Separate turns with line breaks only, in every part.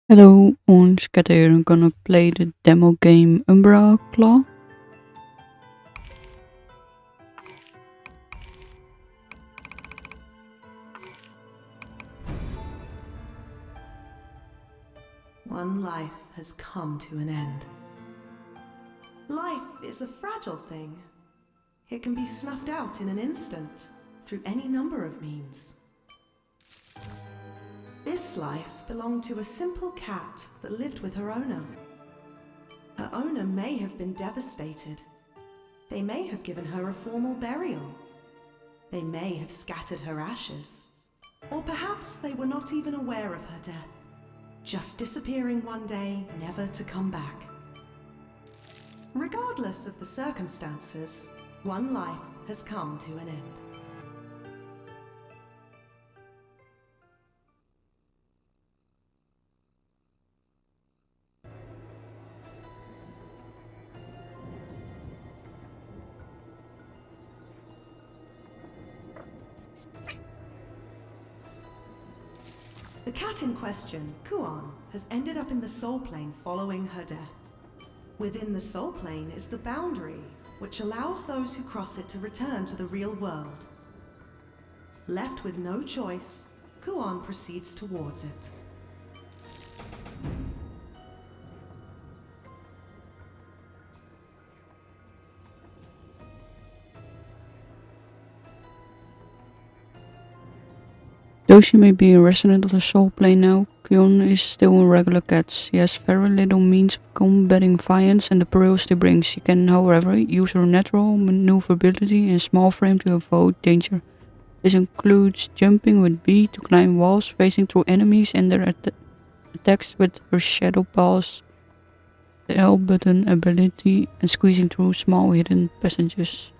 Hello, on Scatter. I'm gonna play the demo game Umbraclaw.
One life has come to an end. Life is a fragile thing. It can be snuffed out in an instant, through any number of means. This life belonged to a simple cat that lived with her owner. Her owner may have been devastated. They may have given her a formal burial. They may have scattered her ashes. Or perhaps they were not even aware of her death, just disappearing one day, never to come back. Regardless of the circumstances, one life has come to an end. The cat in question, Kuan, has ended up in the soul plane following her death. Within the soul plane is the boundary, which allows those who cross it to return to the real world. Left with no choice, Kuan proceeds towards it.
Though she may be a resident of the soul plane now, Kyun is still a regular cat. She has very little means of combating violence and the perils they bring. She can, however, use her natural maneuverability and small frame to avoid danger. This includes jumping with B to climb walls, facing through enemies and their attacks with her shadow paws, the L button ability, and squeezing through small hidden passages.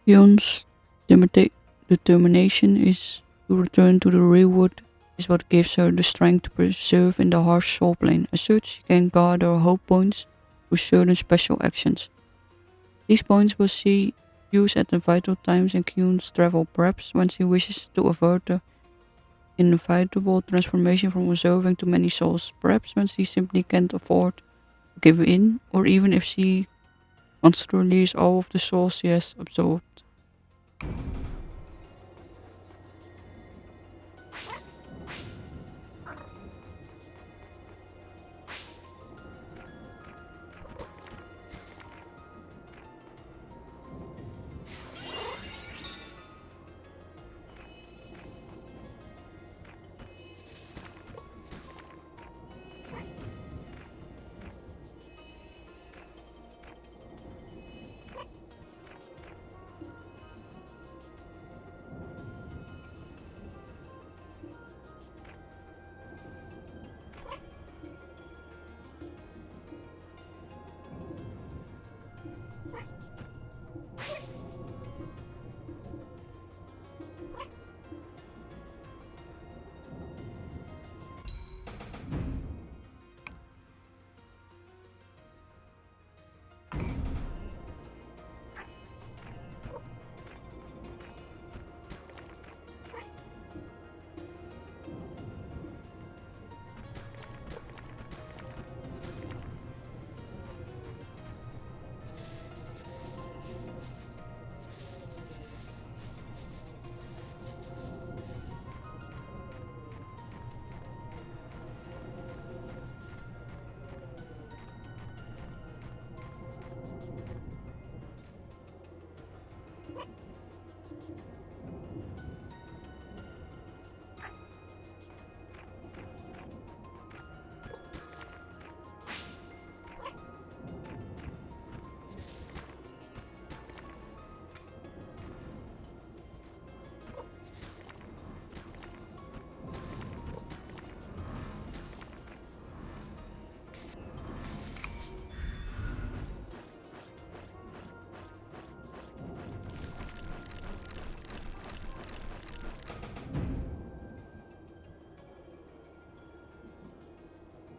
Kyun's determination is to return to the real world is what gives her the strength to preserve in the harsh soul plane. As such, she can gather hope points through certain special actions. These points will she use at the vital times in Kyun's travel, perhaps when she wishes to avert the inevitable transformation from observing to many souls, perhaps when she simply can't afford to give in, or even if she wants to release all of the souls she has absorbed.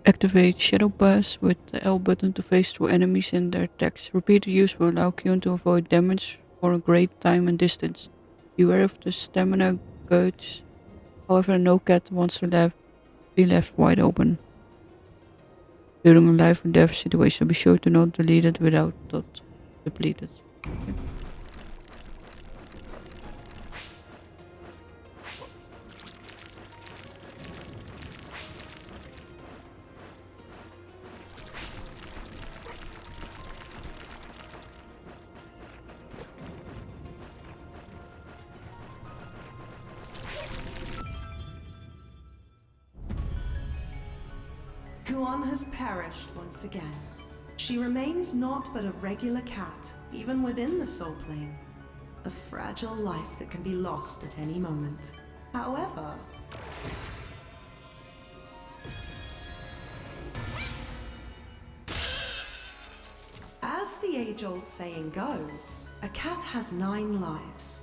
Activate Shadow Pass with the L button to phase through enemies and their attacks. Repeated use will allow Kyun to avoid damage for a great time and distance. Beware of the stamina gauge. However, no cat wants to be left wide open. During a life or death situation, be sure to not delete it without dot depleted. Okay.
Kuon has perished once again. She remains not but a regular cat, even within the soul plane. A fragile life that can be lost at any moment. However, as the age-old saying goes, a cat has 9 lives.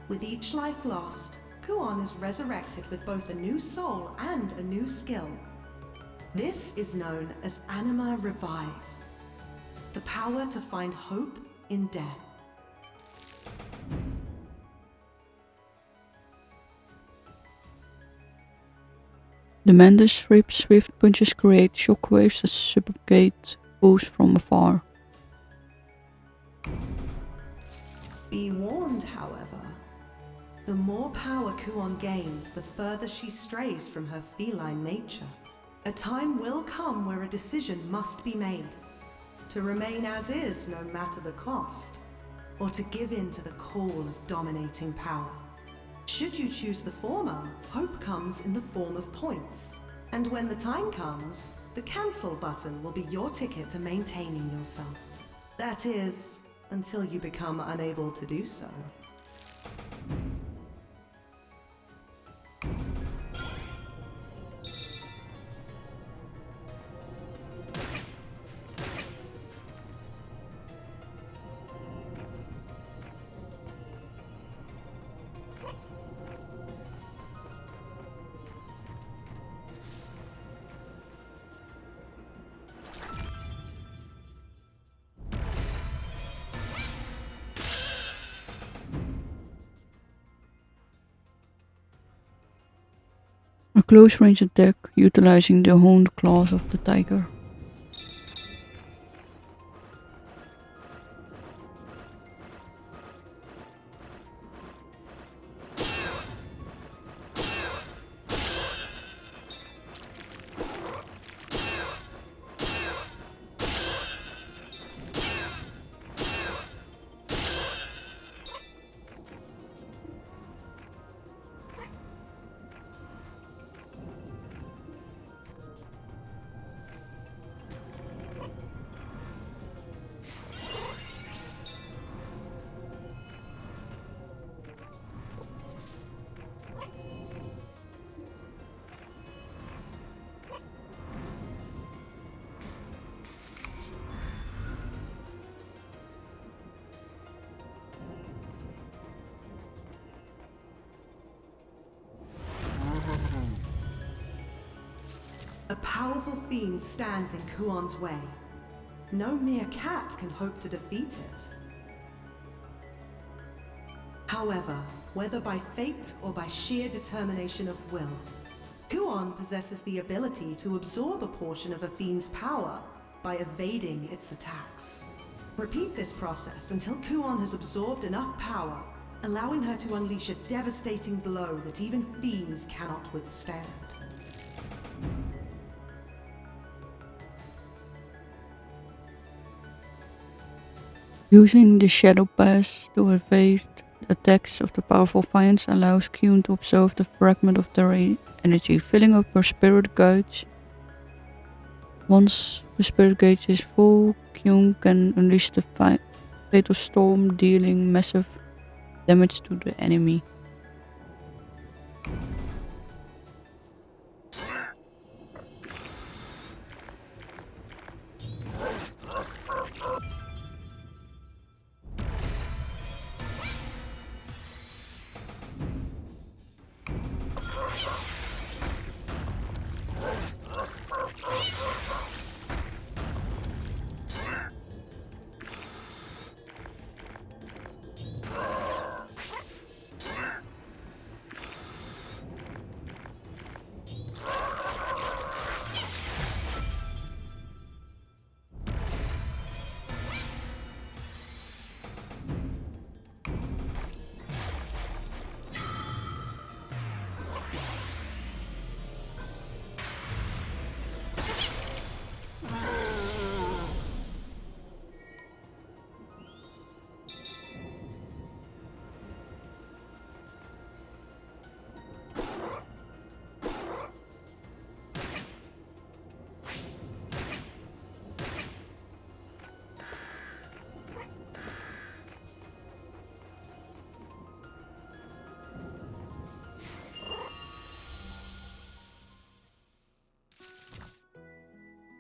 With each life lost, Kuon is resurrected with both a new soul and a new skill. This is known as Anima Revive, the power to find hope in death.
The Mendes Strip's swift punches create shockwaves that suffocate foes from afar.
Be warned, however. The more power Kuon gains, the further she strays from her feline nature. A time will come where a decision must be made. To remain as is no matter the cost, or to give in to the call of dominating power. Should you choose the former, hope comes in the form of points. And when the time comes, the cancel button will be your ticket to maintaining yourself. That is, until you become unable to do so.
A close range attack utilizing the honed claws of the tiger. A powerful fiend stands in Kuon's way. No mere cat can hope to defeat it. However, whether by fate or by sheer determination of will, Kuon possesses the ability to absorb a portion of a fiend's power by evading its attacks. Repeat this process until Kuon has absorbed enough power, allowing her to unleash a devastating blow that even fiends cannot withstand. Using the Shadow Pass to evade the attacks of the powerful fiends allows Kyun to absorb the fragment of their energy, filling up her spirit gauge. Once the spirit gauge is full, Kyun can unleash the fatal storm, dealing massive damage to the enemy.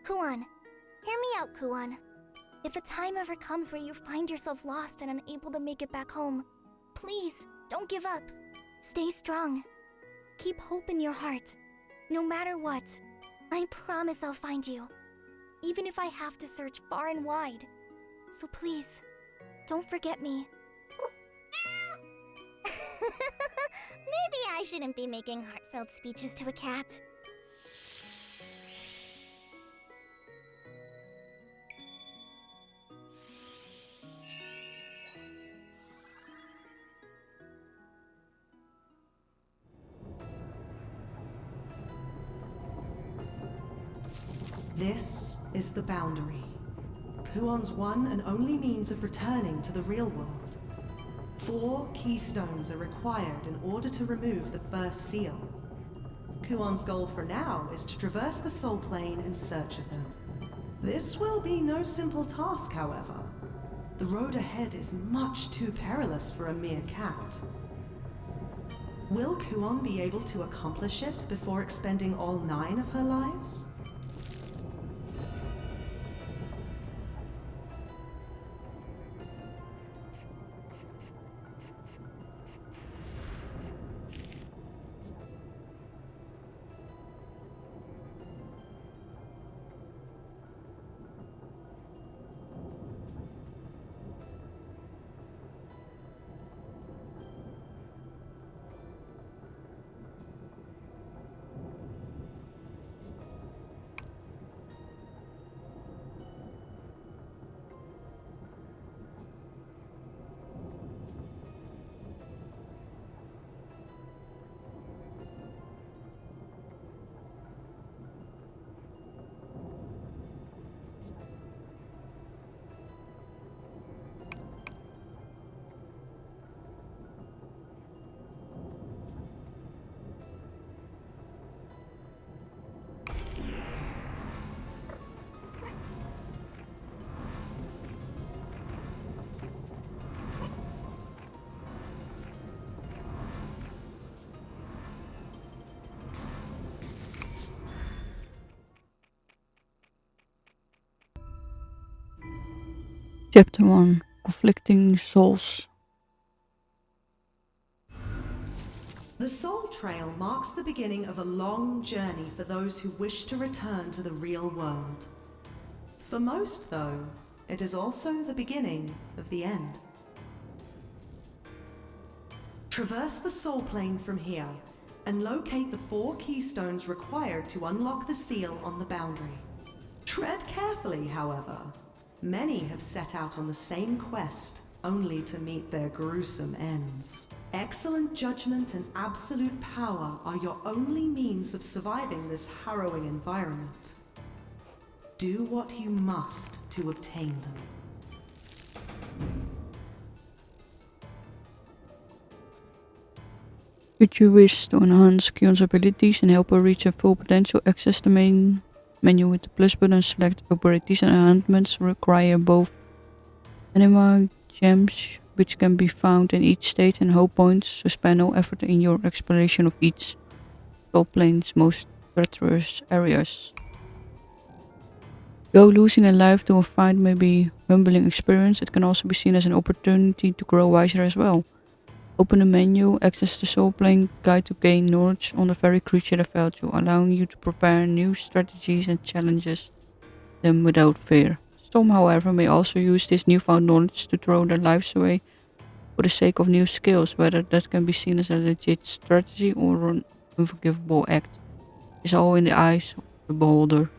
Kuan, hear me out, Kuan. If a time ever comes where you find yourself lost and unable to make it back home, please, don't give up. Stay strong. Keep hope in your heart. No matter what, I promise I'll find you. Even if I have to search far and wide. So please, don't forget me. Maybe I shouldn't be making heartfelt speeches to a cat.
This is the boundary. Kuon's one and only means of returning to the real world. 4 keystones are required in order to remove the first seal. Kuon's goal for now is to traverse the soul plane in search of them. This will be no simple task, however. The road ahead is much too perilous for a mere cat. Will Kuon be able to accomplish it before expending all 9 of her lives?
Chapter 1: Conflicting Souls.
The Soul Trail marks the beginning of a long journey for those who wish to return to the real world. For most, though, it is also the beginning of the end. Traverse the Soul Plane from here and locate the 4 keystones required to unlock the seal on the boundary. Tread carefully, however. Many have set out on the same quest, only to meet their gruesome ends. Excellent judgment and absolute power are your only means of surviving this harrowing environment. Do what you must to obtain them.
Should you wish to enhance Kion's abilities and help her reach her full potential, access the main menu with the plus button, select upgrade. These enhancements require both anima gems, which can be found in each stage, and hope points, so spare no effort in your exploration of each soul plane's most treacherous areas. Though losing a life to a fight may be a humbling experience, it can also be seen as an opportunity to grow wiser as well. Open the menu, access the soul plane guide to gain knowledge on the very creature that failed you, allowing you to prepare new strategies and challenges them without fear. Some, however, may also use this newfound knowledge to throw their lives away for the sake of new skills, whether that can be seen as a legit strategy or an unforgivable act. It's all in the eyes of the beholder.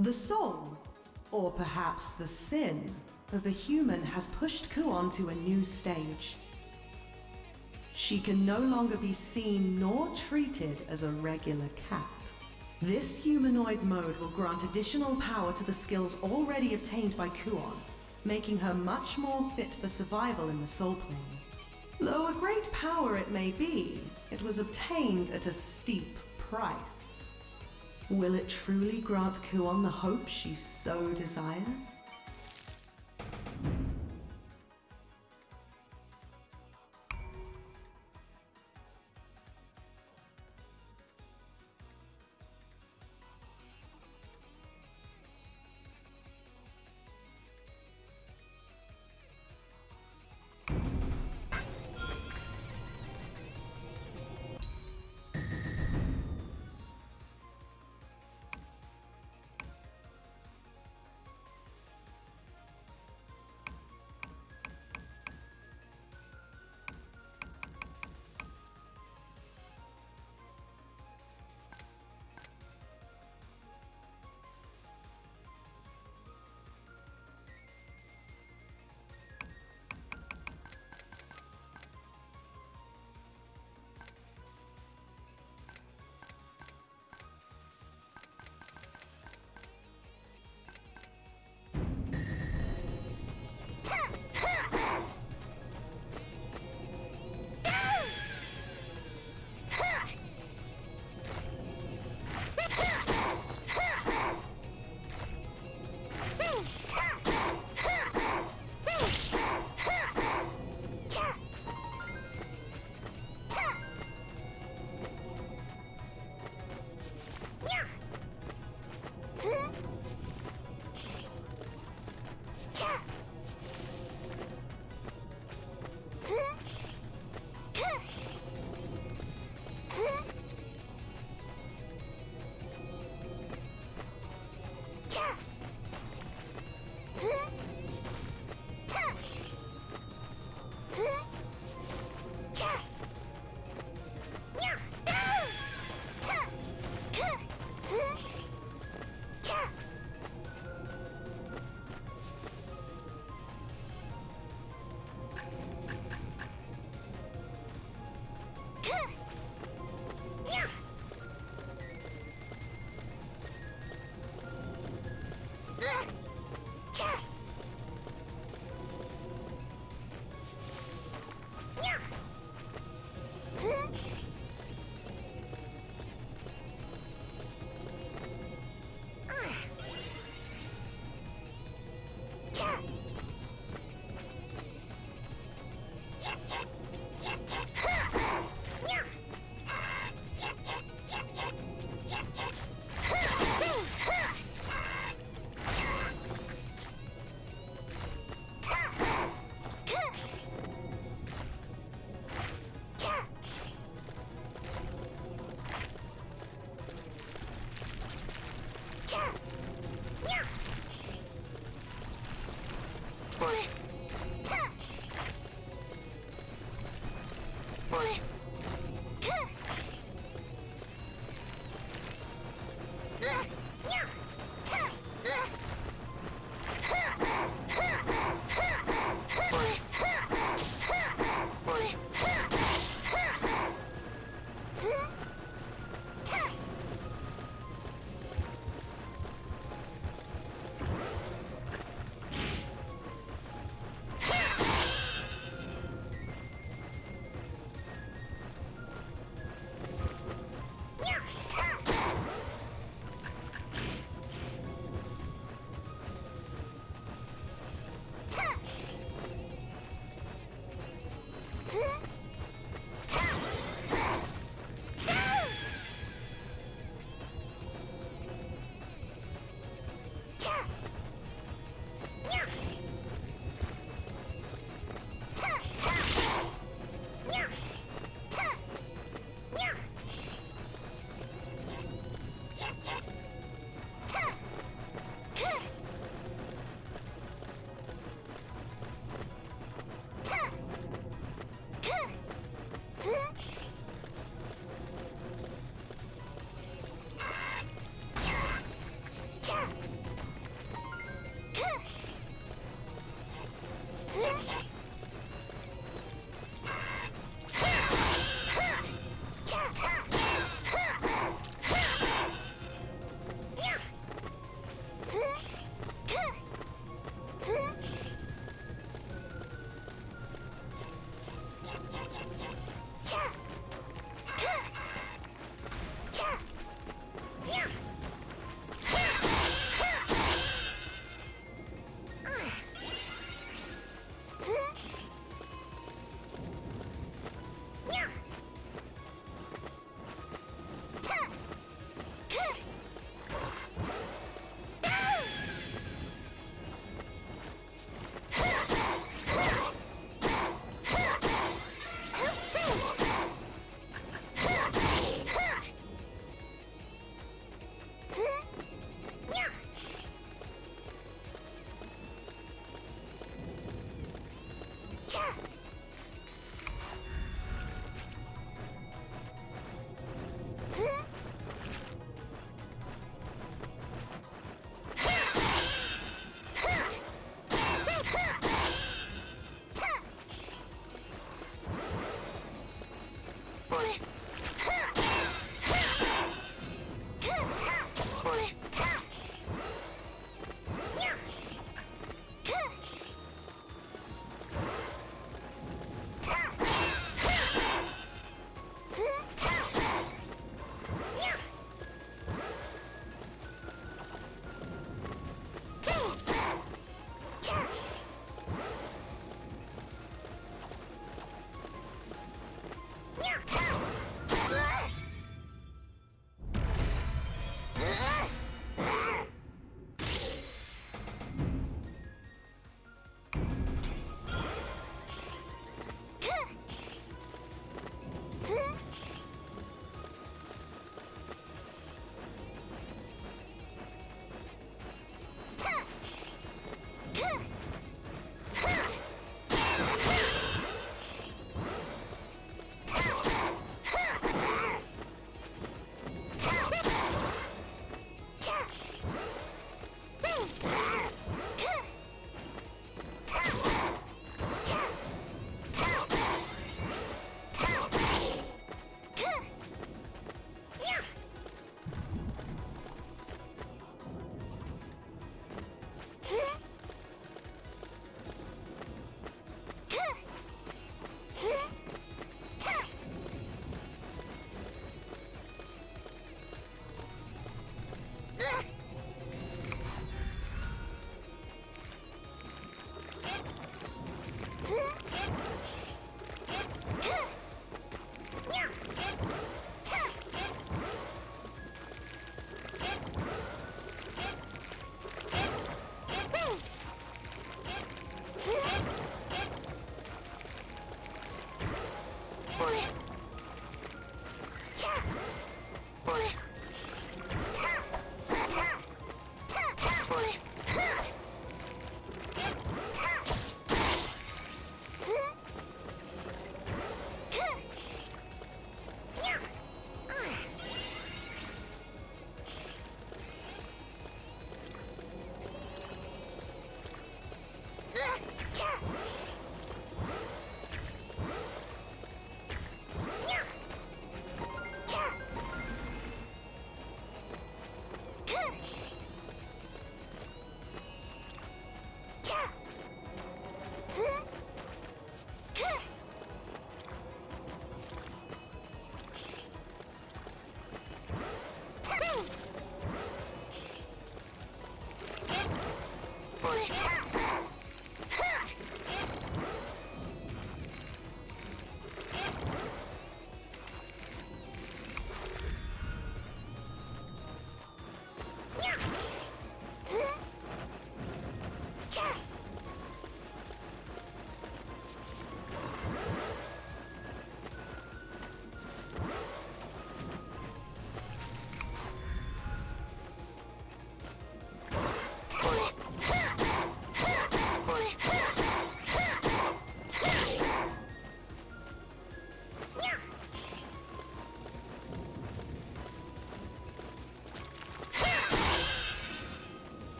The soul, or perhaps the sin, of the human has pushed Kuon to a new stage. She can no longer be seen nor treated as a regular cat. This humanoid mode will grant additional power to the skills already obtained by Kuon, making her much more fit for survival in the Soul Plane. Though a great power it may be, it was obtained at a steep price. Will it truly grant Kuon the hope she so desires?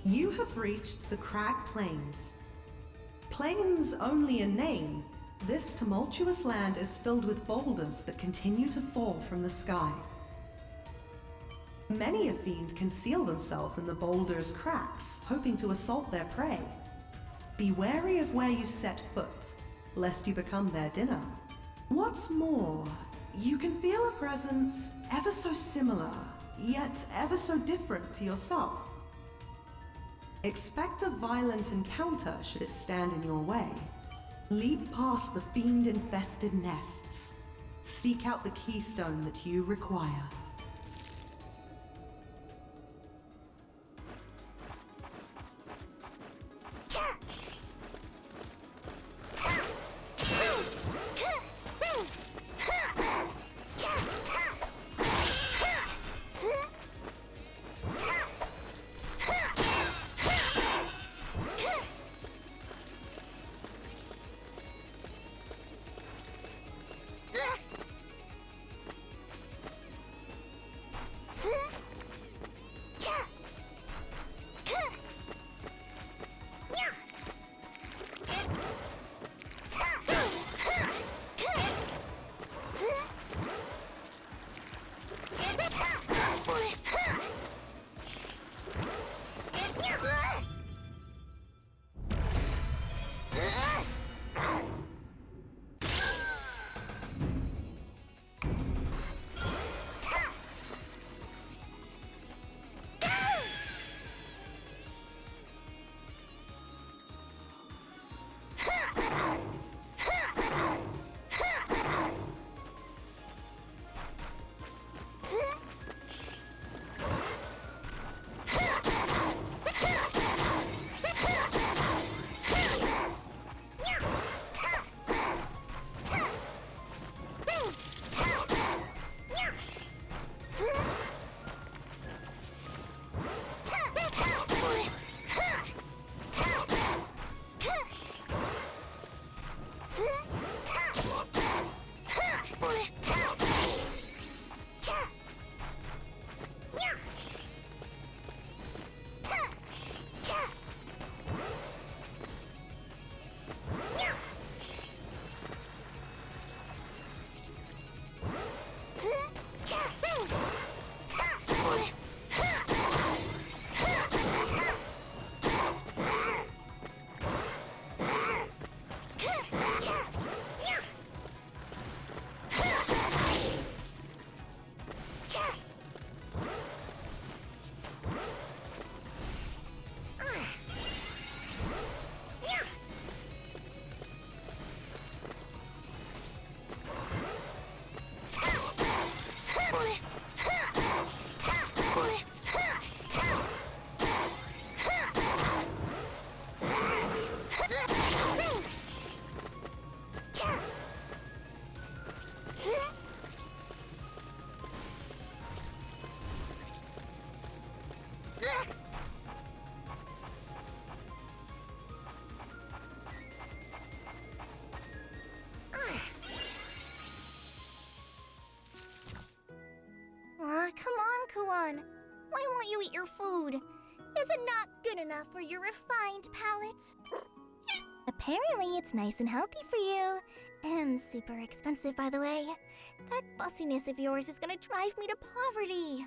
You have reached the Crag Plains. Plains only in name, this tumultuous land is filled with boulders that continue to fall from the sky. Many a fiend conceal themselves in the boulders' cracks, hoping to assault their prey. Be wary of where you set foot, lest you become their dinner. What's more, you can feel a presence ever so similar, yet ever so different to yourself. Expect a violent encounter should it stand in your way. Leap past the fiend-infested nests. Seek out the keystone that you require.
eat your food. Is it not good enough for your refined palate? Apparently, it's nice and healthy for you. And super expensive, by the way. That fussiness of yours is gonna drive me to poverty.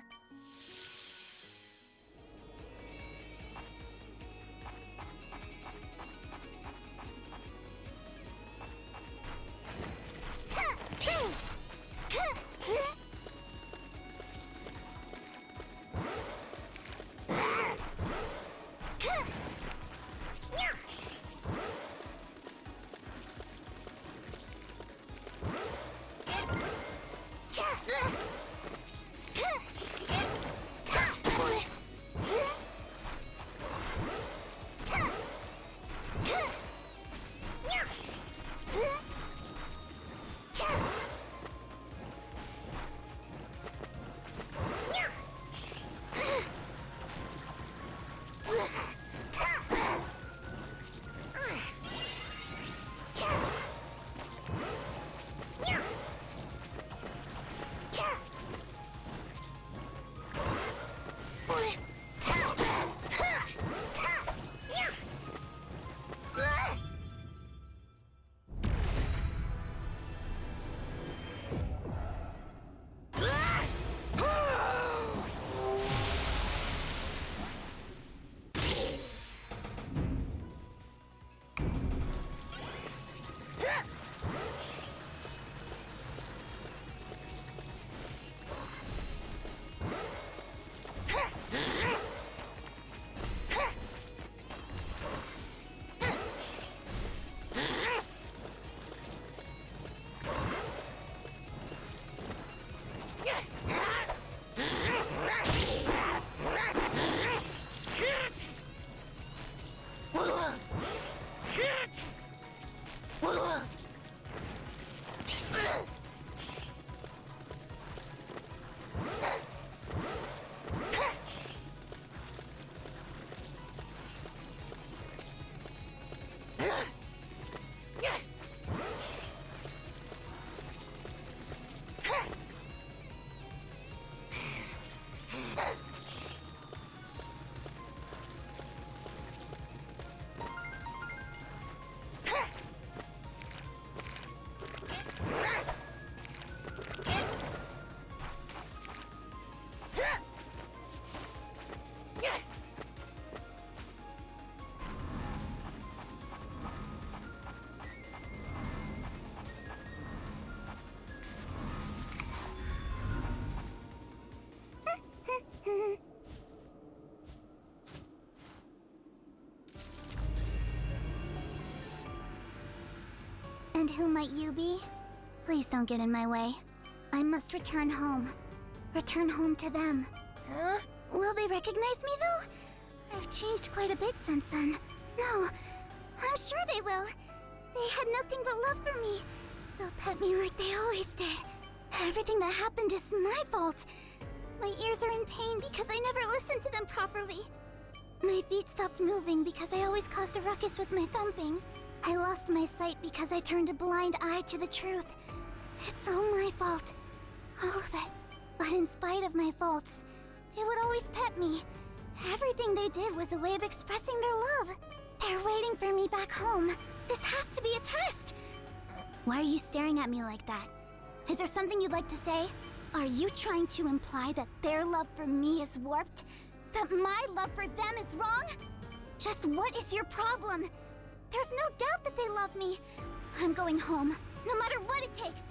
And who might you be? Please don't get in my way. I must return home. Return home to them. Huh? Will they recognize me, though? I've changed quite a bit since then. No, I'm sure they will. They had nothing but love for me. They'll pet me like they always did. Everything that happened is my fault. My ears are in pain because I never listened to them properly. My feet stopped moving because I always caused a ruckus with my thumping. I lost my sight because I turned a blind eye to the truth. It's all my fault. All of it. But in spite of my faults, they would always pet me. Everything they did was a way of expressing their love. They're waiting for me back home. This has to be a test. Why are you staring at me like that? Is there something you'd like to say? Are you trying to imply that their love for me is warped? That my love for them is wrong? Just what is your problem? There's no doubt that they love me. I'm going home, no matter what it takes.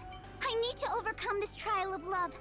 I need to overcome this trial of love.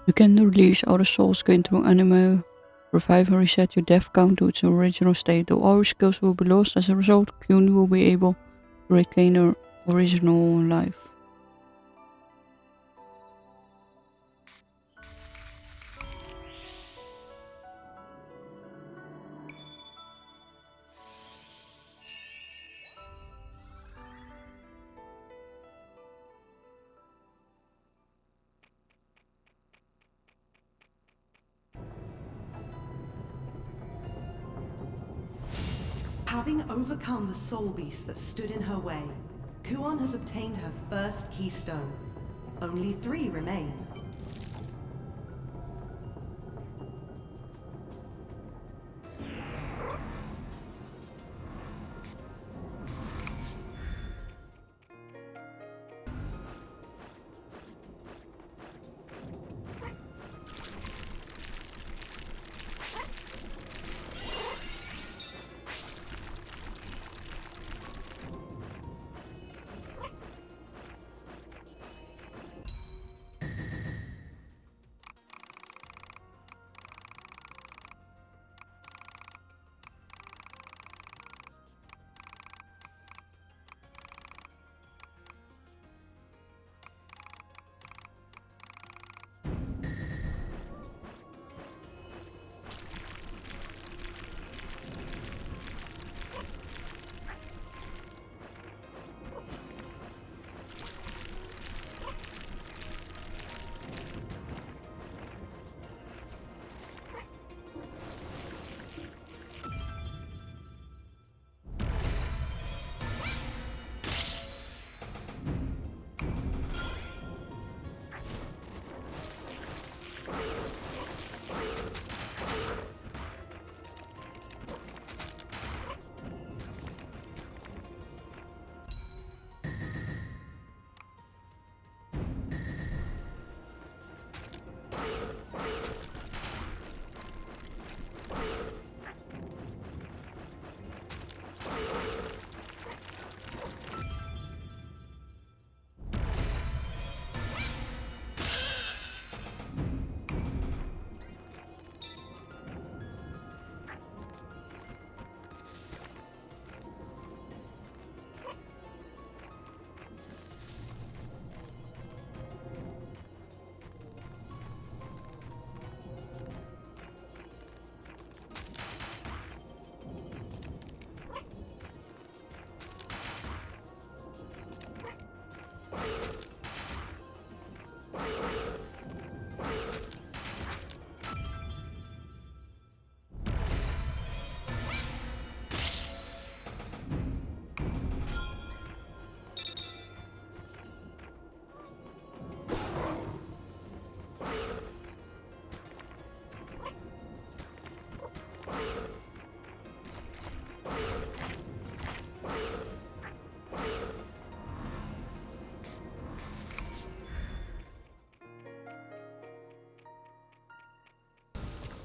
You can release all the souls gained through anime, revive and reset your death count to its original state. Though all your skills will be lost as a result, Kyun will be able to regain her original life.
Having overcome the soul beast that stood in her way, Kuon has obtained her first keystone. Only 3 remain.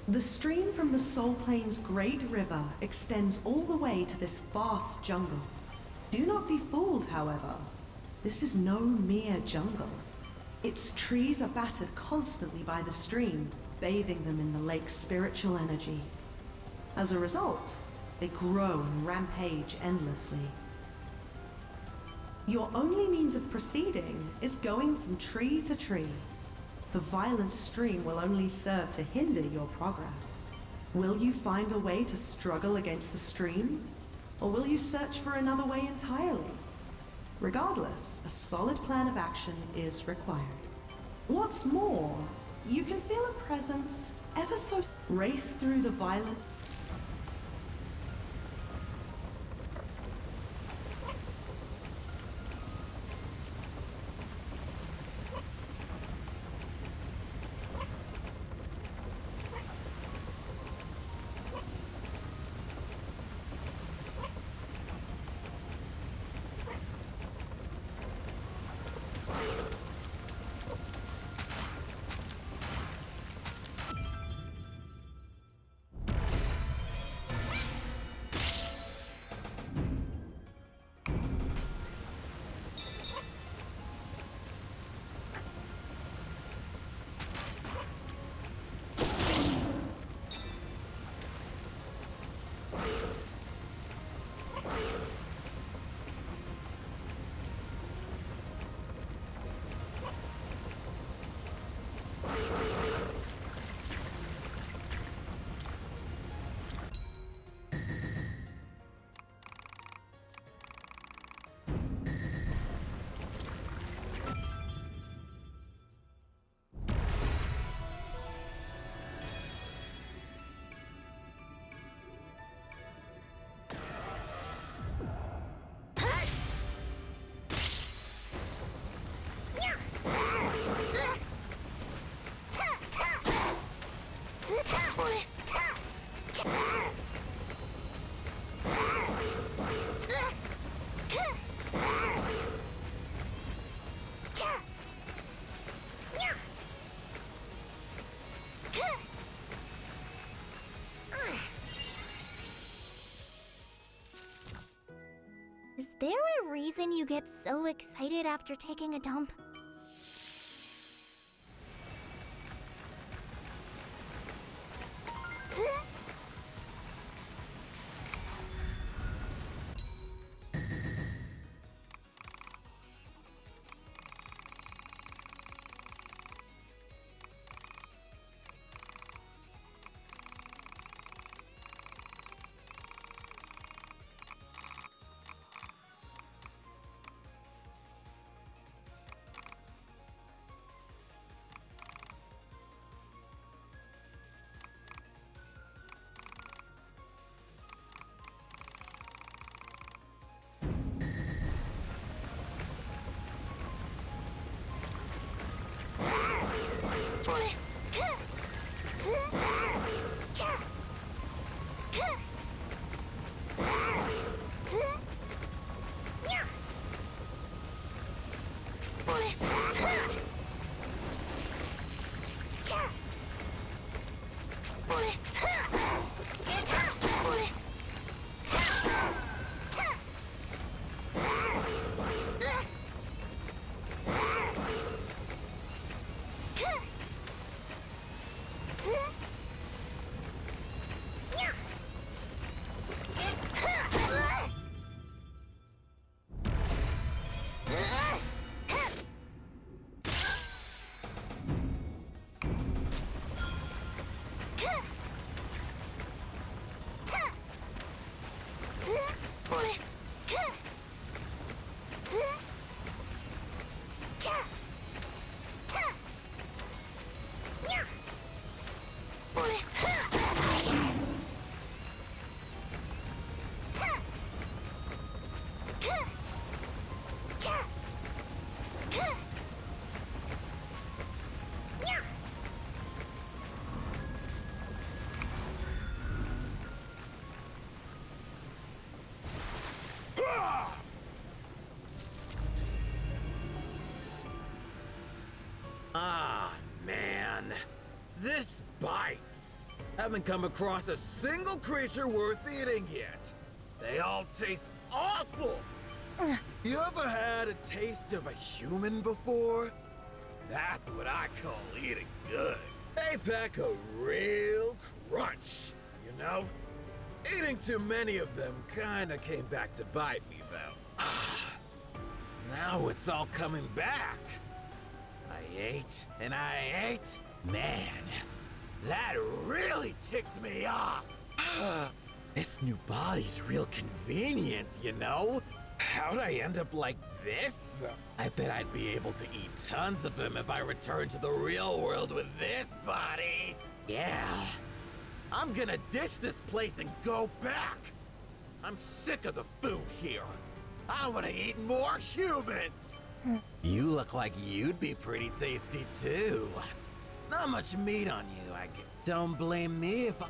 The stream from the Soul Plane's great river extends all the way to this vast jungle. Do not be fooled, however. This is no mere jungle. Its trees are battered constantly by the stream, bathing them in the lake's spiritual energy. As a result, they grow and rampage endlessly. Your only means of proceeding is going from tree to tree. The violent stream will only serve to hinder your progress. Will you find a way to struggle against the stream? Or will you search for another way entirely? Regardless, a solid plan of action is required. What's more, you can feel a presence ever so race through the violent.
Is there a reason you get so excited after taking a dump?
Ah, man. This bites. Haven't come across a single creature worth eating yet. They all taste awful. You ever had a taste of a human before? That's what I call eating good. They pack a real crunch, you know? Eating too many of them kinda came back to bite me, though. Now it's all coming back. I ate and I ate. Man, that really ticks me off. This new body's real convenient, you know? How'd I end up like this, though? I bet I'd be able to eat tons of them if I returned to the real world with this body. Yeah. I'm gonna ditch this place and go back. I'm sick of the food here. I wanna eat more humans. You look like you'd be pretty tasty too. Not much meat on you, I guess. Don't blame me if I...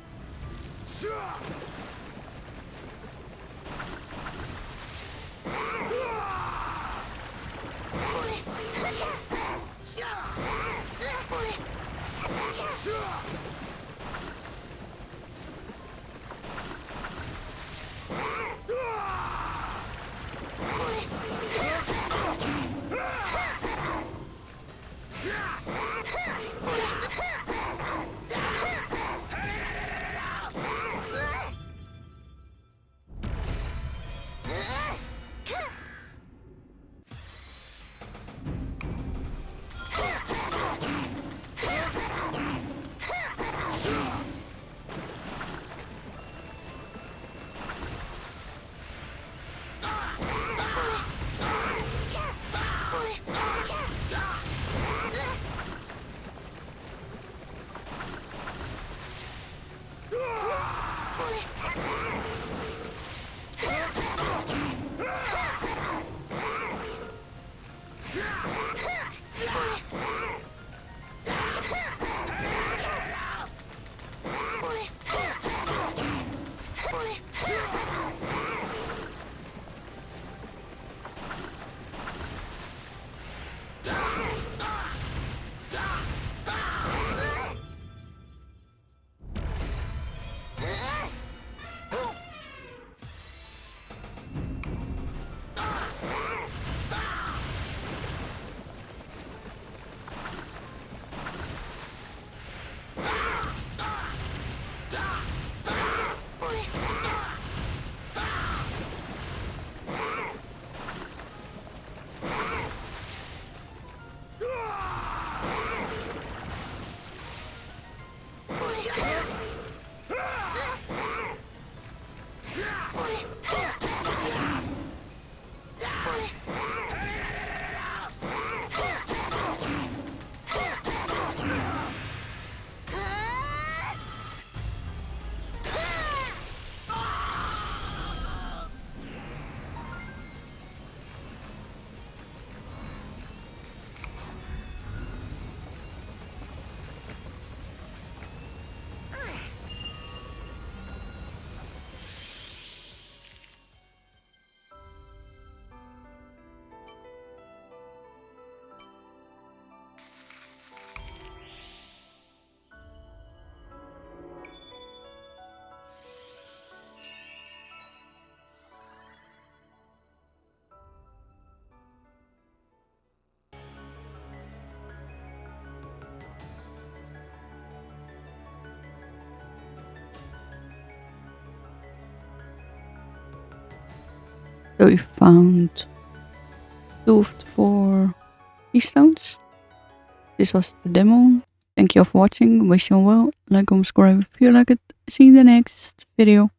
So we found 2 of the 4 keystones. This was the demo. Thank you for watching. Wish you well. Like and subscribe if you like it. See you in the next video.